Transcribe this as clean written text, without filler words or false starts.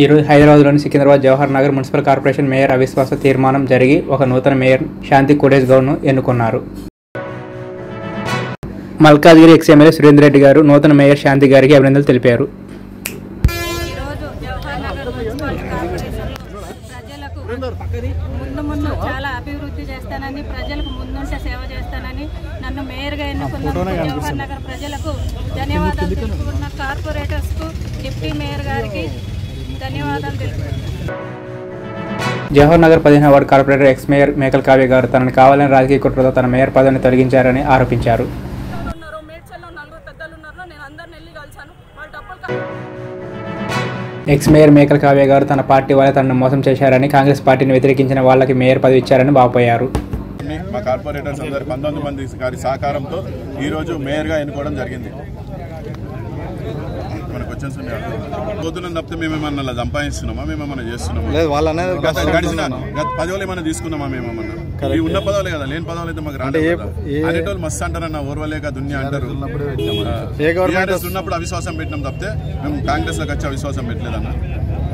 ఈరోజు హైదరాబాద్లోని Secunderabad Jawahar Nagar municipal corporation mayor అవిశ్వాస తీర్మానం జరిగి ఒక నూతన మేయర్ శాంతి కోడేజ్ గౌడ్ను ఎన్నుకున్నారు. మల్కాజ్గిరి ఎక్స్ ఎమ్మెల్యే సురేందర్ రెడ్డి గారు నూతన మేయర్ శాంతి గారికి అభినందనలు తెలిపారు. ముందు చాలా అభివృద్ధి చేస్తానని, ప్రజలకు ముందుంటే సేవ చేస్తానని నన్ను మేయర్గా ఎన్నుకున్న జవహర్ నగర్ ప్రజలకు ధన్యవాదాలు తెలుపుకున్న కార్పొరేటర్స్కు, డిప్యూటీ మేయర్ గారికి ధన్యవాదాలు తెలుపుతున్నాను. జవహర్ నగర్ 15వ ward corporator ex mayor Mekal Kavya గారు తనను కావాలని రాజకీయ కుట్రతో తన మేయర్ పదవిని తొలగించారని ఆరోపించారు. ఎక్స్ మేయర్ మేకల్ కావ్య గారు తన పార్టీ వాళ్ళే తనను మోసం చేశారని, కాంగ్రెస్ పార్టీని వ్యతిరేకించిన వాళ్ళకి మేయర్ పదవి ఇచ్చారని వాపోయారు. మా కార్పొరేటర్స్ అందరు 19 మంది గారి సహకారంతో ఈరోజు మేయర్గా ఎన్నుకోవడం జరిగింది. మన క్వశ్చన్స్ పొద్దున తప్పితే మేమేమన్నా సంపాదిస్తున్నామా, మేమేమన్నా చేస్తున్నామా, గడిచిన గత పదవులు ఏమన్నా తీసుకున్నామా, మేమేమన్నా ఈ ఉన్న పదవులే కదా, లేని పదవులు అయితే మాకు అనేటోళ్ళు మస్తు అంటారన్న, ఓర్వలేక దునియా అంటారు. ఉన్నప్పుడు అవిశ్వాసం పెట్టినాం తప్పితే మేము కాంగ్రెస్ లోకి వచ్చి అవిశ్వాసం పెట్టలేదన్న.